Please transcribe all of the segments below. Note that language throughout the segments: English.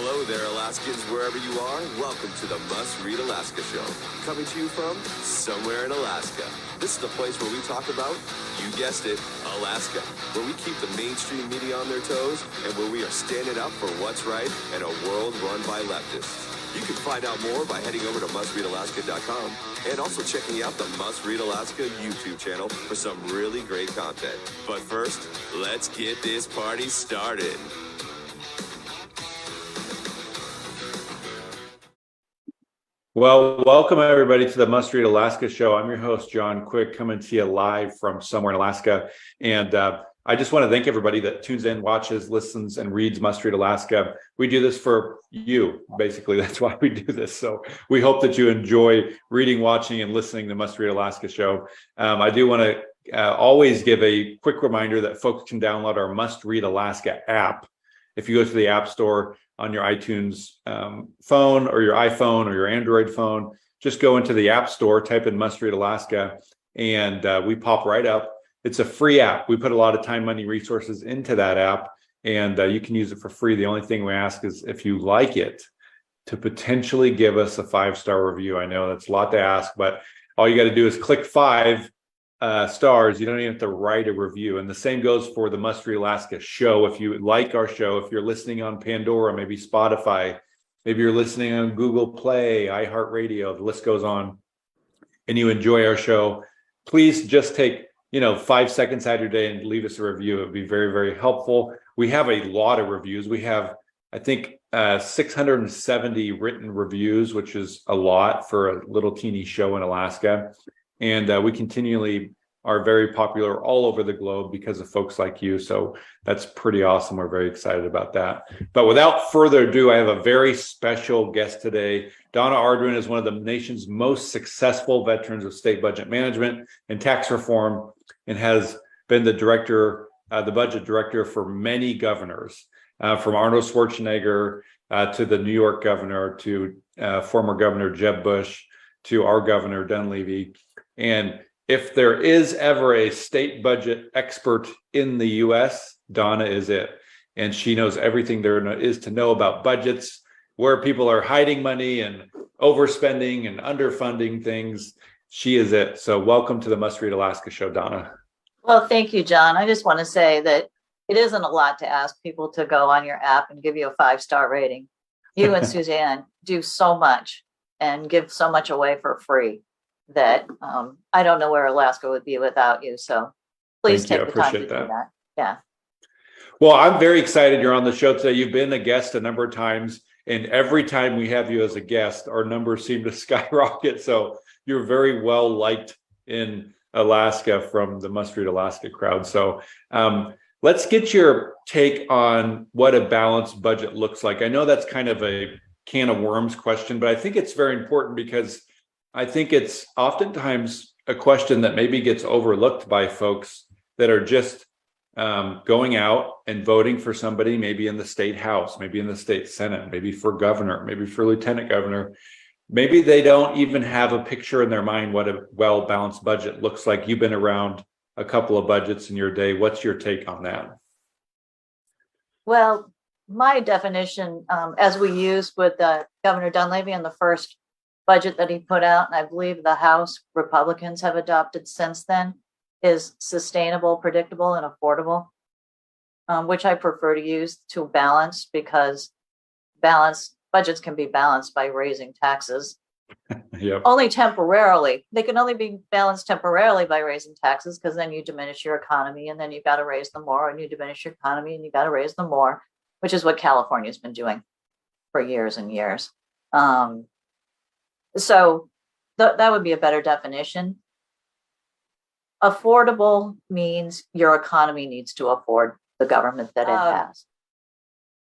Hello there, Alaskans, wherever you are. Welcome to the Must Read Alaska Show. Coming to you from somewhere in Alaska. This is the place where we talk about, you guessed it, Alaska. Where we keep the mainstream media on their toes and where we are standing up for what's right in a world run by leftists. You can find out more by heading over to mustreadalaska.com and also checking out the Must Read Alaska YouTube channel for some really great content. But first, let's get this party started. Well, welcome everybody to the Must Read Alaska Show. I'm your host, John Quick, coming to you live from somewhere in Alaska. And I just want to thank everybody that tunes in, watches, listens, and reads Must Read Alaska. We do this for you, basically. That's why we do this. So we hope that you enjoy reading, watching, and listening to Must Read Alaska Show. I do want to always give a quick reminder that folks can download our Must Read Alaska app. If you go to the App Store on your iTunes phone or your iPhone or your Android phone, just go into the App Store, type in Must Read Alaska, and we pop right up. It's a free app. We put a lot of time, money, resources into that app, and you can use it for free. The only thing we ask is if you like it, to potentially give us a 5-star review. I know that's a lot to ask, but all you got to do is click 5 stars. You don't even have to write a review. And the same goes for the Must Read Alaska show. If you like our show, if you're listening on Pandora, maybe Spotify, maybe you're listening on Google Play, iHeartRadio, the list goes on, and you enjoy our show, please just take 5 seconds out of your day and leave us a review. It would be very, very helpful. We have a lot of reviews. We have, I think, 670 written reviews, which is a lot for a little teeny show in Alaska. And we continually are very popular all over the globe because of folks like you. So that's pretty awesome. We're very excited about that. But without further ado, I have a very special guest today. Donna Arduin is one of the nation's most successful veterans of state budget management and tax reform, and has been the director, the budget director for many governors, from Arnold Schwarzenegger to the New York governor, to former Governor Jeb Bush, to our governor, Dunleavy. And if there is ever a state budget expert in the U.S., Donna is it. And she knows everything there is to know about budgets, where people are hiding money and overspending and underfunding things. She is it. So welcome to the Must Read Alaska Show, Donna. Well, thank you, John. I just want to say that it isn't a lot to ask people to go on your app and give you a 5-star rating. You and Suzanne do so much and give so much away for free that I don't know where Alaska would be without you. So please take the time to do that. Yeah. Well, I'm very excited you're on the show today. You've been a guest a number of times, and every time we have you as a guest, our numbers seem to skyrocket. So you're very well liked in Alaska from the Must Read Alaska crowd. So let's get your take on what a balanced budget looks like. I know that's kind of a can of worms question, but I think it's very important because I think it's oftentimes a question that maybe gets overlooked by folks that are just going out and voting for somebody, maybe in the state house, maybe in the state senate, maybe for governor, maybe for lieutenant governor. Maybe they don't even have a picture in their mind what a well-balanced budget looks like. You've been around a couple of budgets in your day. What's your take on that? Well, my definition, as we used with Governor Dunleavy in the first budget that he put out, and I believe the House Republicans have adopted since then, is sustainable, predictable, and affordable, which I prefer to use to balance, because budgets can be balanced by raising taxes. Yep. Only temporarily. They can only be balanced temporarily by raising taxes, because then you diminish your economy, and then you've got to raise them more, and you diminish your economy, and you've got to raise them more, which is what California's been doing for years and years. So that would be a better definition. Affordable means your economy needs to afford the government that it has.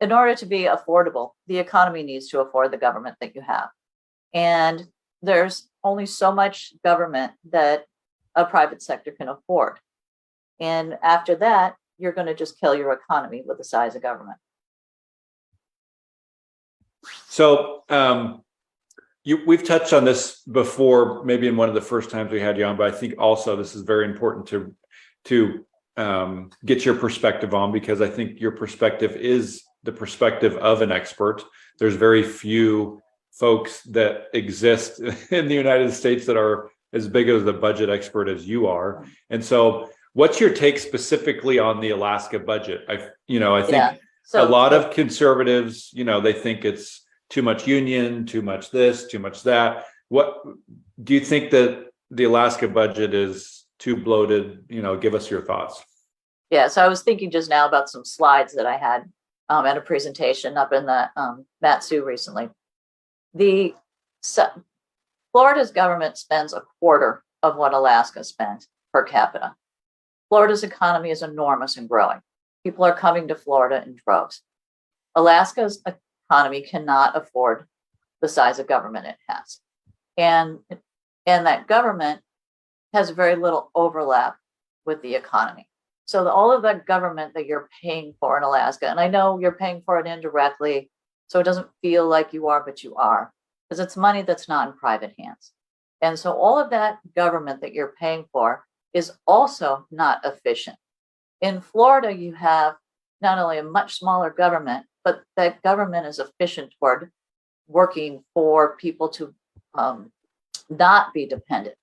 In order to be affordable, the economy needs to afford the government that you have. And there's only so much government that a private sector can afford. And after that, you're going to just kill your economy with the size of government. So we've touched on this before, maybe in one of the first times we had you on, but I think also this is very important to get your perspective on, because I think your perspective is the perspective of an expert, there's very few folks that exist in the United States that are as big as the budget expert as you are. And so what's your take specifically on the Alaska budget? I think a lot of conservatives, they think it's too much union, too much this, too much that. What do you think that the Alaska budget is too bloated? Give us your thoughts. Yeah, so I was thinking just now about some slides that I had at a presentation up in the Matsu recently. Florida's government spends a quarter of what Alaska spends per capita. Florida's economy is enormous and growing. People are coming to Florida in droves. Alaska's economy cannot afford the size of government it has. And that government has very little overlap with the economy. So all of that government that you're paying for in Alaska, and I know you're paying for it indirectly, so it doesn't feel like you are, but you are, because it's money that's not in private hands. And so all of that government that you're paying for is also not efficient. In Florida, you have not only a much smaller government, but that government is efficient toward working for people to not be dependent,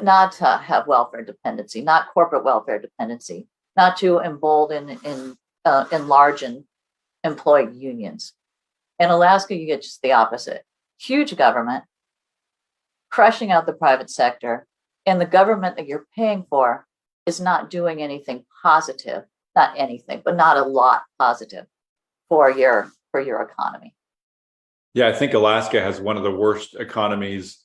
not to have welfare dependency, not corporate welfare dependency, not to embolden and enlarge and employ unions. In Alaska, you get just the opposite. Huge government, crushing out the private sector, and the government that you're paying for is not doing anything positive, not anything, but not a lot positive for your economy. Yeah, I think Alaska has one of the worst economies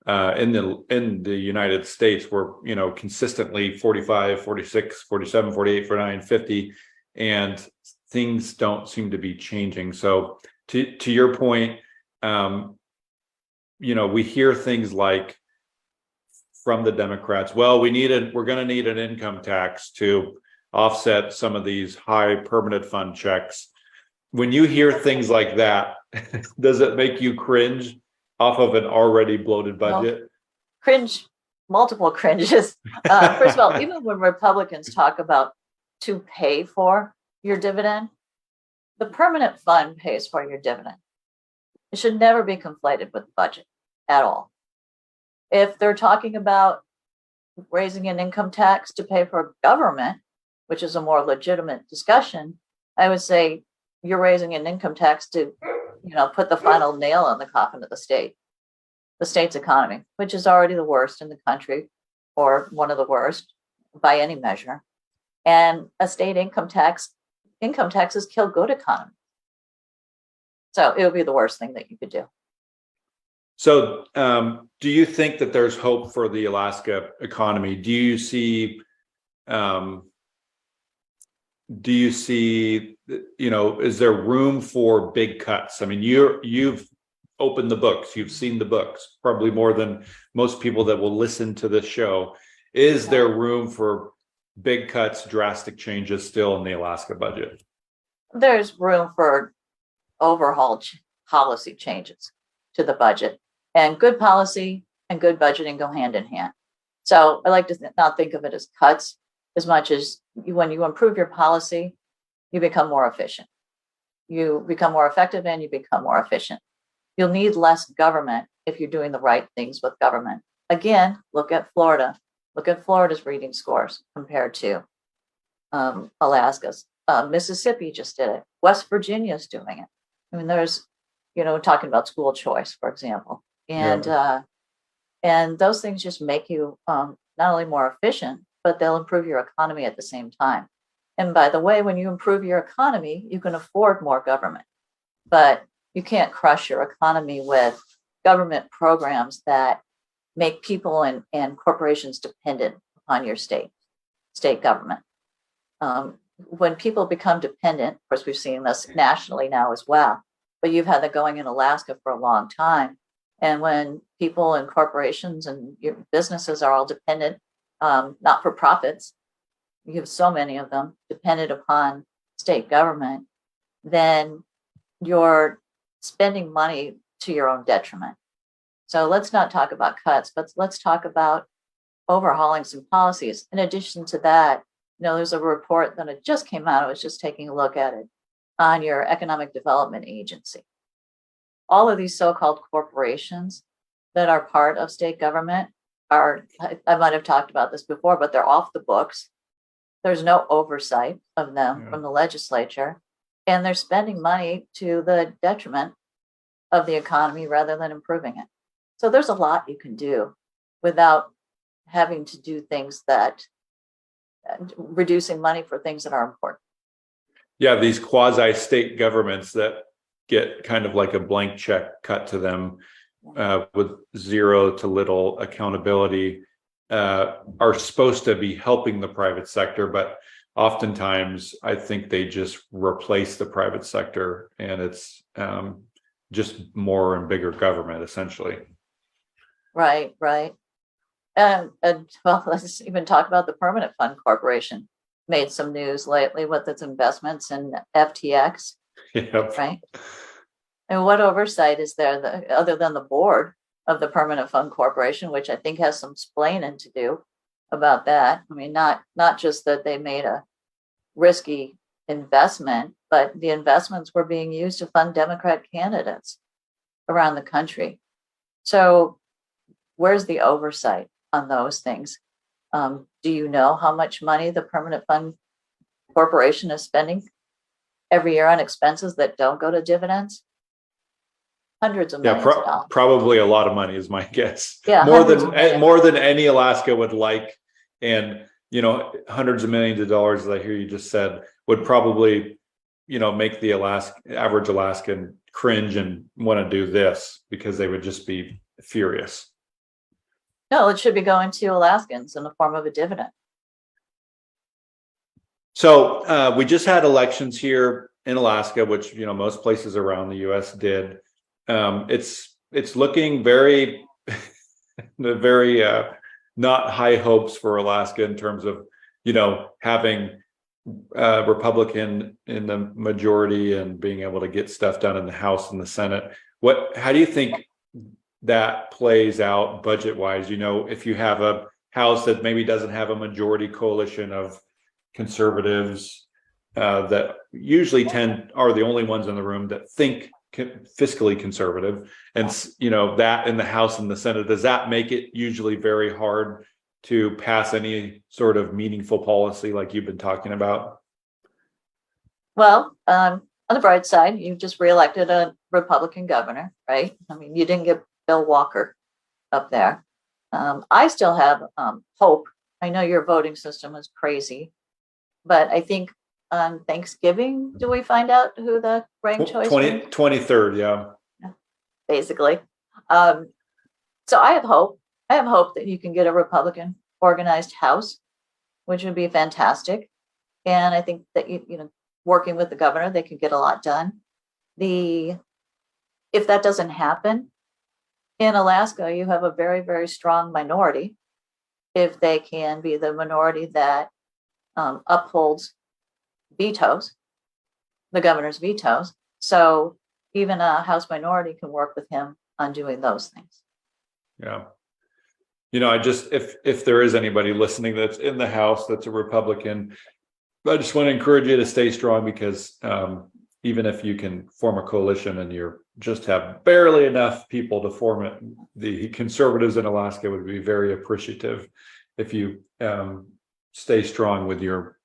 in the United States. We're consistently 45, 46, 47, 48, 49, 50, and things don't seem to be changing. So to your point, we hear things like from the Democrats, well, we're going to need an income tax to offset some of these high permanent fund checks. When you hear things like that, does it make you cringe off of an already bloated budget? Well, cringe, multiple cringes. First of all, even when Republicans talk about to pay for your dividend, the permanent fund pays for your dividend. It should never be conflated with the budget at all. If they're talking about raising an income tax to pay for government, which is a more legitimate discussion, I would say you're raising an income tax to, put the final nail in the coffin of the state's economy, which is already the worst in the country, or one of the worst by any measure. And a state income taxes kill good economy. So it would be the worst thing that you could do. So do you think that there's hope for the Alaska economy? Do you see, is there room for big cuts? I mean, you've opened the books, you've seen the books, probably more than most people that will listen to this show. Is there room for big cuts, drastic changes still in the Alaska budget? There's room for overhaul policy changes to the budget. And good policy and good budgeting go hand in hand. So I like to not think of it as cuts as much as when you improve your policy, you become more efficient. You become more effective and you become more efficient. You'll need less government if you're doing the right things with government. Again, look at Florida. Look at Florida's reading scores compared to Alaska's. Mississippi just did it. West Virginia is doing it. I mean, there's, talking about school choice, for example. And those things just make you not only more efficient, but they'll improve your economy at the same time. And by the way, when you improve your economy, you can afford more government, but you can't crush your economy with government programs that make people and corporations dependent upon your state government. When people become dependent, of course, we've seen this nationally now as well, but you've had that going in Alaska for a long time. And when people and corporations and your businesses are all dependent, not for profits, you have so many of them dependent upon state government, then you're spending money to your own detriment. So let's not talk about cuts, but let's talk about overhauling some policies. In addition to that, there's a report that just came out. I was just taking a look at it on your economic development agency. all of these so-called corporations that are part of state government I might have talked about this before, but they're off the books. There's no oversight of them from the legislature, and they're spending money to the detriment of the economy rather than improving it. So there's a lot you can do without having to do things that reducing money for things that are important. Yeah, these quasi-state governments that get kind of like a blank check cut to them with zero to little accountability are supposed to be helping the private sector, but oftentimes I think they just replace the private sector, and it's just more and bigger government, essentially. Right. And well, let's even talk about the Permanent Fund Corporation. Made some news lately with its investments in FTX. Yep. Right. And what oversight is there other than the board of the Permanent Fund Corporation, which I think has some splaining to do about that? I mean, not just that they made a risky investment, but the investments were being used to fund Democrat candidates around the country. So where's the oversight on those things? Do you know how much money the Permanent Fund Corporation is spending every year on expenses that don't go to dividends? Hundreds of millions of dollars. Probably a lot of money is my guess. Yeah, more than any Alaska would like, and hundreds of millions of dollars, as I hear you just said, would probably make the average Alaskan cringe and want to do this because they would just be furious. No, it should be going to Alaskans in the form of a dividend. So we just had elections here in Alaska, which most places around the U.S. did. It's looking very, very not high hopes for Alaska in terms of having Republican in the majority and being able to get stuff done in the House and the Senate. How do you think that plays out budget wise? If you have a House that maybe doesn't have a majority coalition of conservatives that usually are the only ones in the room that think fiscally conservative, and that in the House and the Senate, does that make it usually very hard to pass any sort of meaningful policy like you've been talking about? Well, on the bright side, you just reelected a Republican governor, right? I mean, you didn't get Bill Walker up there. I still have hope. I know your voting system is crazy, but I think on Thanksgiving, do we find out who the ranked choice 23rd, yeah. Basically. So I have hope. I have hope that you can get a Republican organized House, which would be fantastic. And I think that working with the governor, they could get a lot done. If that doesn't happen, in Alaska, you have a very, very strong minority. If they can be the minority that upholds vetoes, the governor's vetoes. So even a House minority can work with him on doing those things. Yeah. If there is anybody listening that's in the House that's a Republican, I just want to encourage you to stay strong, because even if you can form a coalition and you just have barely enough people to form it, the conservatives in Alaska would be very appreciative if you stay strong with your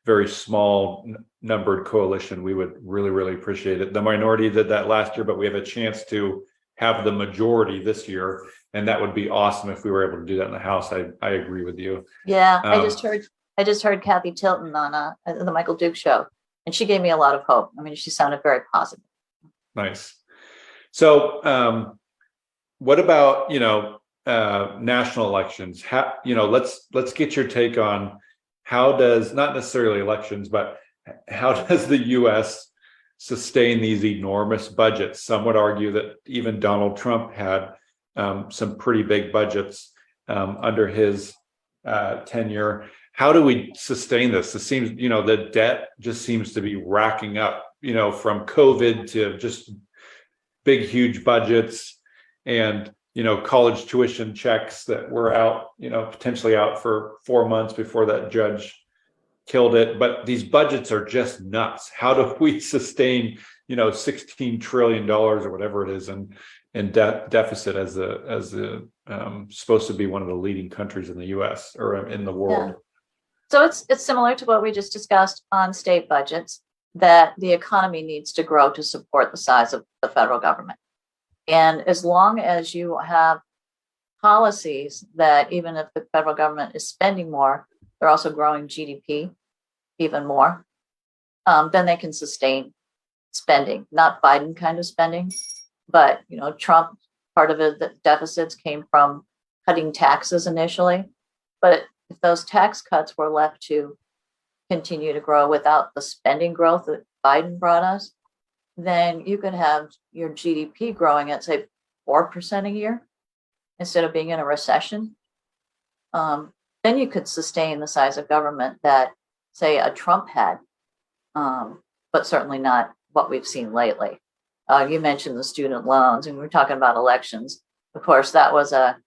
very small numbered coalition. We would really, really appreciate it. The minority did that last year, but we have a chance to have the majority this year, and that would be awesome if we were able to do that in the House. I agree with you. Yeah, I just heard Kathy Tilton on the Michael Duke show, and she gave me a lot of hope. I mean, she sounded very positive. Nice. So what about national elections? Let's get your take on how does, not necessarily elections, but how does the U.S. sustain these enormous budgets? Some would argue that even Donald Trump had some pretty big budgets under his tenure. How do we sustain this? It seems, the debt just seems to be racking up, from COVID to just big, huge budgets, and, college tuition checks that were out, potentially out for 4 months before that judge killed it. But these budgets are just nuts. How do we sustain, $16 trillion or whatever it is in deficit as the supposed to be one of the leading countries in the US or in the world. Yeah. So it's similar to what we just discussed on state budgets, that the economy needs to grow to support the size of the federal government. And as long as you have policies that even if the federal government is spending more, they're also growing GDP even more, then they can sustain spending, not Biden kind of spending, but Trump, part of it, the deficits came from cutting taxes initially. But if those tax cuts were left to continue to grow without the spending growth that Biden brought us, then you could have your GDP growing at, say, 4% a year instead of being in a recession. Then you could sustain the size of government that, say, a Trump had, but certainly not what we've seen lately. You mentioned the student loans, and we were talking about elections. Of course, that was a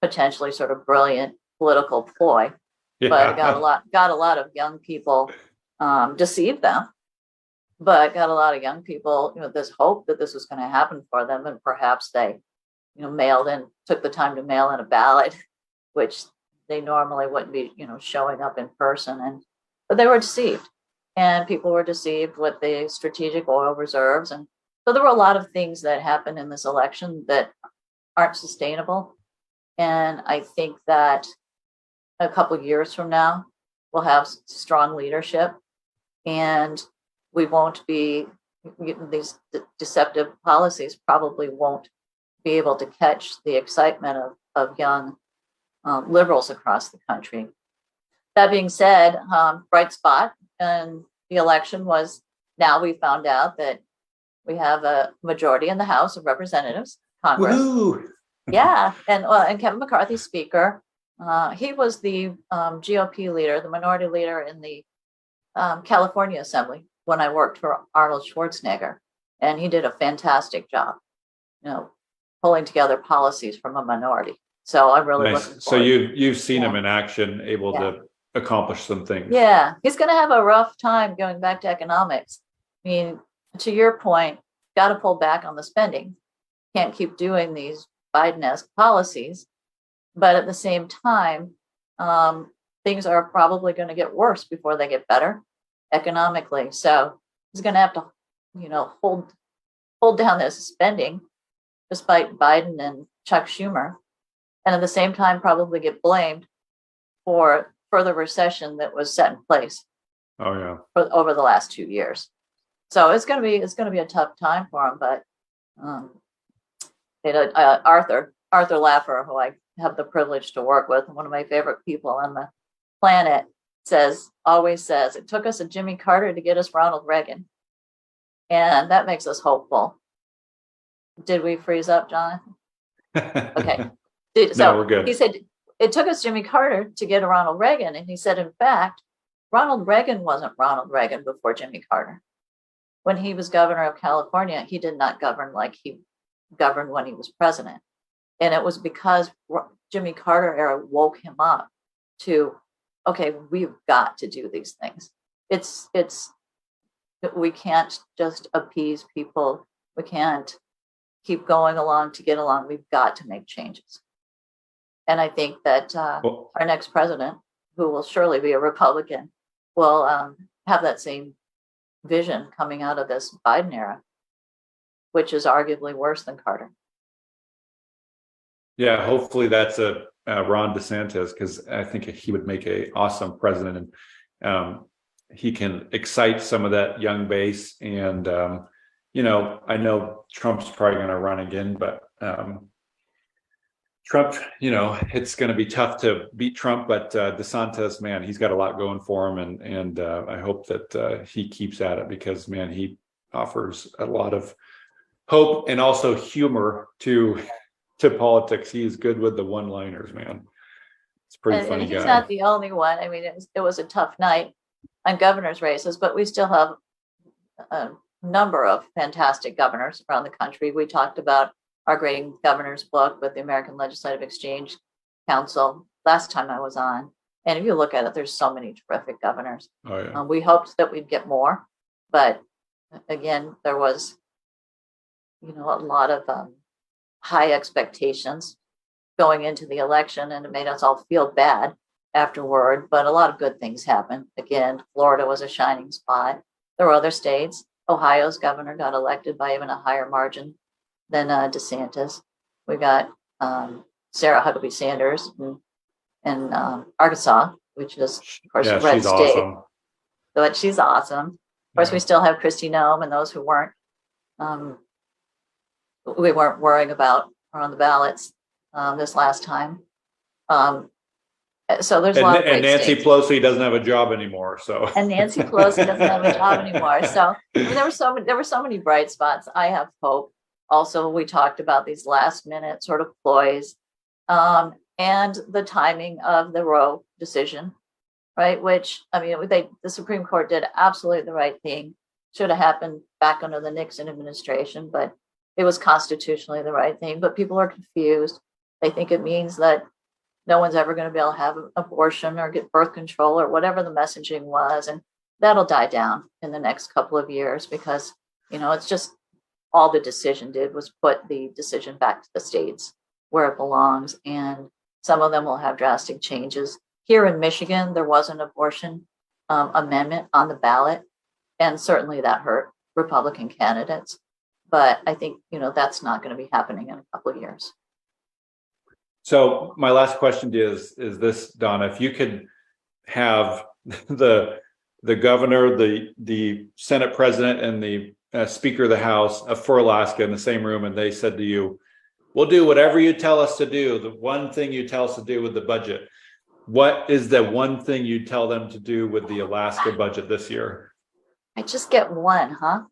potentially sort of brilliant political ploy, but it got a lot of young people, deceived them, but got a lot of young people, this hope that this was going to happen for them, and perhaps they, took the time to mail in a ballot, which they normally wouldn't be, showing up in person, but they were deceived, and people were deceived with the strategic oil reserves, and so there were a lot of things that happened in this election that aren't sustainable, and I think that a couple of years from now, we'll have strong leadership, and we won't be, these deceptive policies probably won't be able to catch the excitement of young liberals across the country. That being said, bright spot in the election was, now we found out that we have a majority in the House of Representatives, Congress. Woo-hoo! Yeah, and Kevin McCarthy, Speaker. He was the GOP leader, the minority leader in the California Assembly when I worked for Arnold Schwarzenegger, and he did a fantastic job, pulling together policies from a minority. So I'm really nice. looking So forward. you've seen him in action, able to accomplish some things. Yeah, he's going to have a rough time going back to economics. I mean, to your point, got to pull back on the spending. Can't keep doing these Biden-esque policies. But at the same time, things are probably going to get worse before they get better economically. So he's going to have to, hold down this spending, despite Biden and Chuck Schumer, and at the same time probably get blamed for further recession that was set in place. Oh yeah, over the last 2 years. So it's going to be a tough time for him. But Arthur Laffer, who I have the privilege to work with, one of my favorite people on the planet, always says, it took us a Jimmy Carter to get us Ronald Reagan. And that makes us hopeful. Did we freeze up, Jonathan? Okay. No, we're good. He said, it took us Jimmy Carter to get a Ronald Reagan. And he said, in fact, Ronald Reagan wasn't Ronald Reagan before Jimmy Carter. When he was governor of California, he did not govern like he governed when he was president. And it was because Jimmy Carter era woke him up to, okay, we've got to do these things. We can't just appease people. We can't keep going along to get along. We've got to make changes. And I think that our next president, who will surely be a Republican, will have that same vision coming out of this Biden era, which is arguably worse than Carter. Yeah, hopefully that's a Ron DeSantis, because I think he would make an awesome president, and he can excite some of that young base. And I know Trump's probably going to run again, but Trump, it's going to be tough to beat Trump. But DeSantis, man, he's got a lot going for him, and I hope that he keeps at it, because man, he offers a lot of hope and also humor to politics. He is good with the one-liners, man. It's pretty funny. And he's guy. not the only one. I mean, it was a tough night on governor's races, but we still have a number of fantastic governors around the country. We talked about our grading governors book with the American Legislative Exchange Council last time I was on. And if you look at it, there's so many terrific governors. Oh, yeah. We hoped that we'd get more, but again, there was a lot of high expectations going into the election, and it made us all feel bad afterward. But a lot of good things happened. Again, Florida was a shining spot. There were other states. Ohio's governor got elected by even a higher margin than DeSantis. We got Sarah Huckabee Sanders in Arkansas, which is, of course, a red she's state. awesome. But she's awesome. Of course, we still have Kristi Noem and those who weren't. We weren't worrying about her on the ballots this last time. So there's a lot of great and Nancy states. Pelosi doesn't have a job anymore. So And Nancy Pelosi doesn't have a job anymore. So there were so many bright spots. I have hope. Also, we talked about these last minute sort of ploys, and the timing of the Roe decision, right? Which, I mean, the Supreme Court did absolutely the right thing. Should have happened back under the Nixon administration, but it was constitutionally the right thing. But people are confused. They think it means that no one's ever going to be able to have an abortion or get birth control or whatever the messaging was. And that'll die down in the next couple of years because, it's just all the decision did was put the decision back to the states where it belongs. And some of them will have drastic changes. Here in Michigan, there was an abortion amendment on the ballot. And certainly that hurt Republican candidates. But I think, that's not going to be happening in a couple of years. So my last question to you is this, Donna, if you could have the governor, the Senate president, and the Speaker of the House for Alaska in the same room, and they said to you, we'll do whatever you tell us to do, the one thing you tell us to do with the budget, what is the one thing you tell them to do with the Alaska budget this year? I just get one, huh?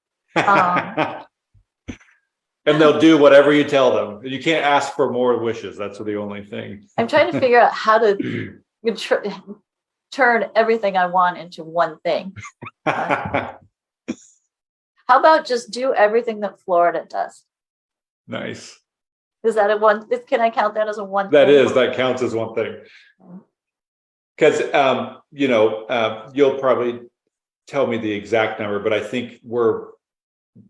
And they'll do whatever you tell them. You can't ask for more wishes. That's the only thing. I'm trying to figure out how to turn everything I want into one thing. How about just do everything that Florida does? Nice. Is that can I count that as a one That thing? that counts as one thing. Because, you'll probably tell me the exact number, but I think we're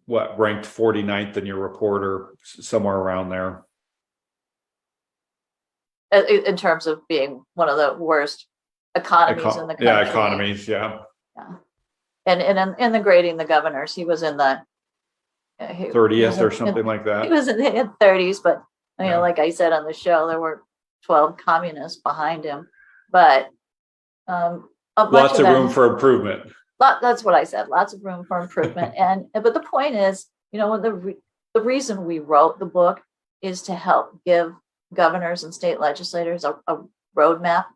ranked 49th in your report or somewhere around there. In terms of being one of the worst economies in the country. Yeah, economies, yeah. And in the grading the governors, he was in the 30th or something like that. He was in the 30s, but like I said on the show, there were 12 communists behind him. But lots of room for improvement. That's what I said. Lots of room for improvement. But the point is, the reason we wrote the book is to help give governors and state legislators a roadmap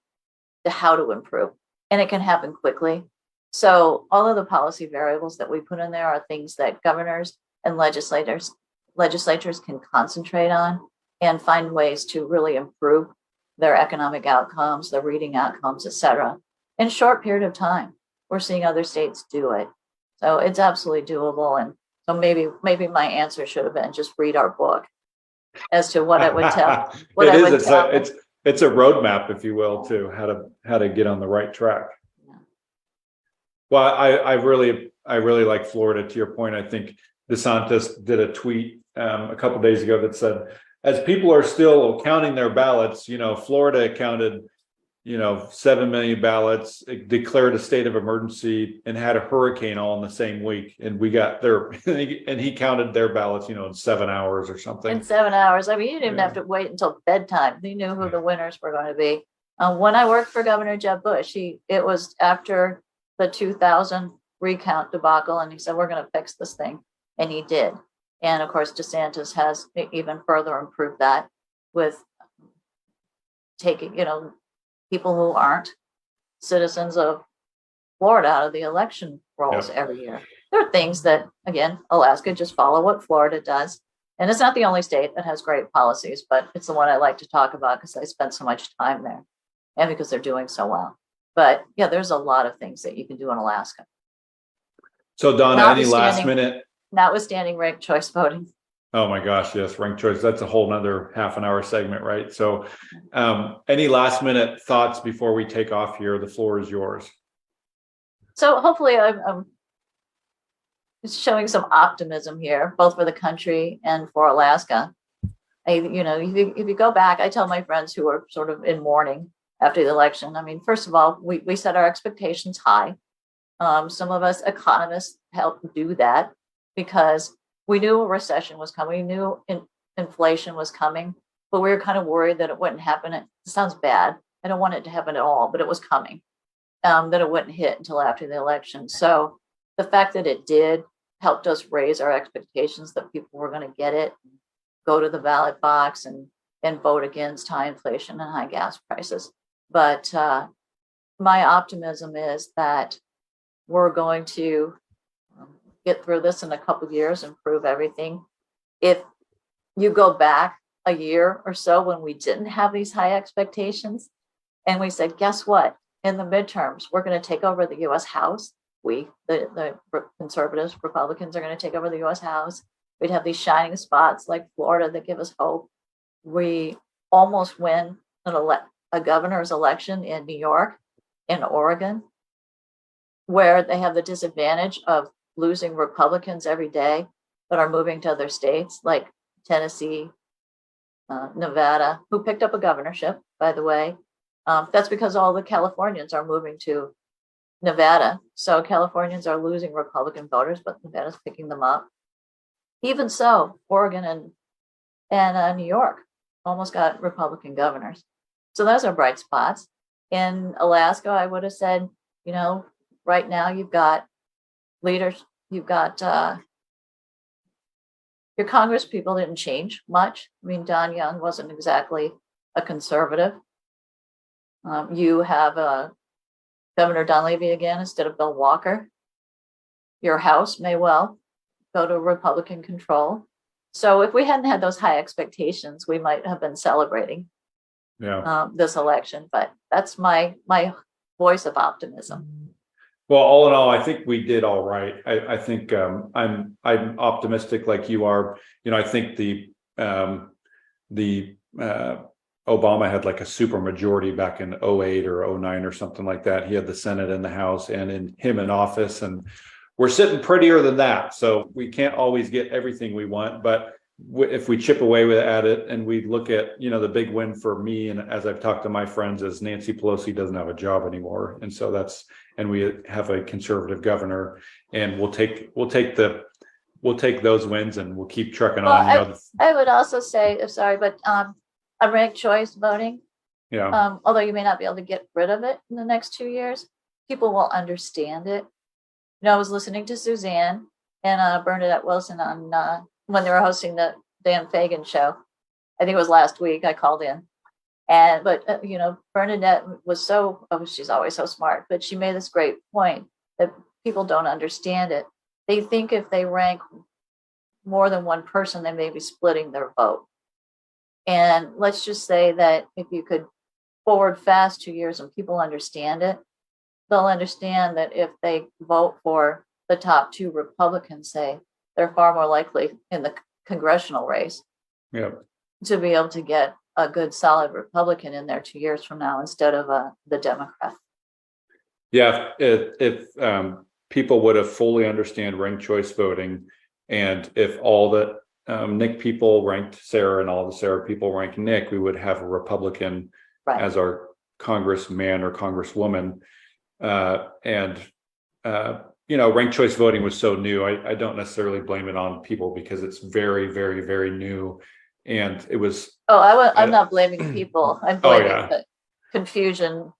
to how to improve, and it can happen quickly. So all of the policy variables that we put in there are things that governors and legislators can concentrate on and find ways to really improve their economic outcomes, their reading outcomes, et cetera, in a short period of time. We're seeing other states do it. So it's absolutely doable. And so maybe my answer should have been just read our book as to what I would tell. It's a roadmap, if you will, to how to get on the right track. Yeah. Well, I really like Florida. To your point, I think DeSantis did a tweet a couple of days ago that said, as people are still counting their ballots, Florida counted 7 million ballots, declared a state of emergency, and had a hurricane all in the same week. And we got there, and he counted their ballots, in 7 hours or something. In 7 hours. I mean, you didn't even have to wait until bedtime. He knew who the winners were going to be. When I worked for Governor Jeb Bush, it was after the 2000 recount debacle, and he said, we're going to fix this thing. And he did. And of course, DeSantis has even further improved that with taking, people who aren't citizens of Florida out of the election rolls every year. There are things that, again, Alaska just follow what Florida does. And it's not the only state that has great policies, but it's the one I like to talk about because I spent so much time there and because they're doing so well. But yeah, there's a lot of things that you can do in Alaska. So Donna, any last minute? Notwithstanding ranked choice voting. Oh my gosh, yes, ranked choice. That's a whole nother half an hour segment, right? So any last minute thoughts before we take off here? The floor is yours. So hopefully I'm showing some optimism here, both for the country and for Alaska. If you go back, I tell my friends who are sort of in mourning after the election. I mean, first of all, we set our expectations high. Some of us economists helped do that because we knew a recession was coming, we knew inflation was coming, but we were kind of worried that it wouldn't happen. It sounds bad. I don't want it to happen at all, but it was coming, that it wouldn't hit until after the election. So the fact that it did helped us raise our expectations that people were going to get it, go to the ballot box and vote against high inflation and high gas prices. But my optimism is that we're going to get through this in a couple of years, improve everything. If you go back a year or so when we didn't have these high expectations and we said, guess what? In the midterms, we're going to take over the US House. The conservatives, Republicans are going to take over the US House. We'd have these shining spots like Florida that give us hope. We almost win a governor's election in New York, in Oregon, where they have the disadvantage of losing Republicans every day that are moving to other states like Tennessee, Nevada, who picked up a governorship, by the way. That's because all the Californians are moving to Nevada. So Californians are losing Republican voters, but Nevada's picking them up. Even so, Oregon and New York almost got Republican governors. So those are bright spots. In Alaska, I would have said, right now you've got leaders, you've got your Congress people didn't change much. I mean, Don Young wasn't exactly a conservative. You have Governor Dunleavy again instead of Bill Walker. Your House may well go to Republican control. So if we hadn't had those high expectations, we might have been celebrating this election. But that's my voice of optimism. Well, all in all, I think we did all right. I think I'm optimistic like you are. I think the Obama had like a super majority back in 08 or 09 or something like that. He had the Senate and the House and him in office, and we're sitting prettier than that. So we can't always get everything we want, but if we chip away at it and we look at, the big win for me, and as I've talked to my friends, is Nancy Pelosi doesn't have a job anymore. And so and we have a conservative governor, and we'll take those wins and we'll keep trucking on. I would also say, sorry, but on ranked choice voting, although you may not be able to get rid of it in the next 2 years, people will understand it. I was listening to Suzanne and Bernadette Wilson on when they were hosting the Dan Fagan show. I think it was last week. I called in, but Bernadette was she's always so smart, but she made this great point that people don't understand it. They think if they rank more than one person, they may be splitting their vote. And let's just say that if you could forward fast 2 years and people understand it, they'll understand that if they vote for the top two Republicans, say, they're far more likely in the congressional race to be able to get a good solid Republican in there 2 years from now instead of the Democrat. Yeah, if people would have fully understand ranked choice voting, and if all the Nick people ranked Sarah and all the Sarah people ranked Nick, we would have a Republican as our congressman or congresswoman. Ranked choice voting was so new. I don't necessarily blame it on people because it's very, very, very new. And it was. I'm not blaming people. I'm blaming the confusing,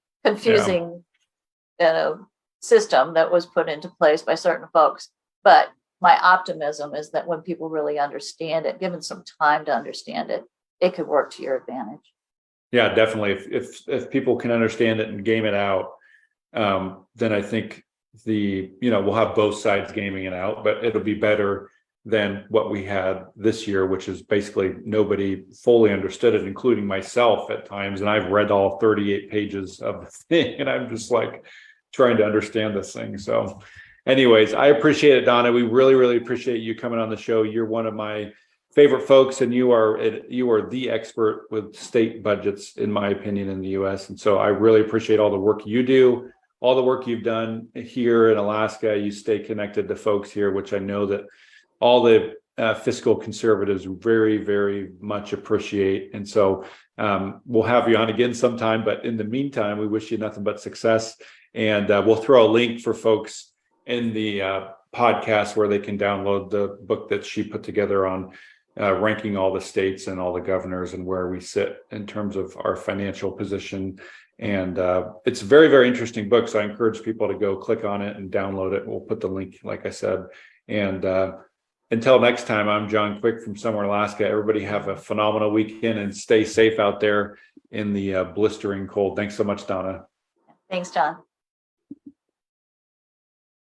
system that was put into place by certain folks. But my optimism is that when people really understand it, given some time to understand it, it could work to your advantage. Yeah, definitely. If people can understand it and game it out, then I think we'll have both sides gaming it out, but it'll be better than what we had this year, which is basically nobody fully understood it, including myself at times. And I've read all 38 pages of the thing, and I'm just like trying to understand this thing. So anyways, I appreciate it, Donna. We really, really appreciate you coming on the show. You're one of my favorite folks, and you are the expert with state budgets, in my opinion, in the U.S. And so I really appreciate all the work you do, all the work you've done here in Alaska. You stay connected to folks here, which I know that all the fiscal conservatives very, very much appreciate. And so we'll have you on again sometime. But in the meantime, we wish you nothing but success. And we'll throw a link for folks in the podcast where they can download the book that she put together on ranking all the states and all the governors and where we sit in terms of our financial position. And it's a very, very interesting book. So I encourage people to go click on it and download it. We'll put the link, like I said. And until next time, I'm John Quick from Somewhere, Alaska. Everybody have a phenomenal weekend and stay safe out there in the blistering cold. Thanks so much, Donna. Thanks, John.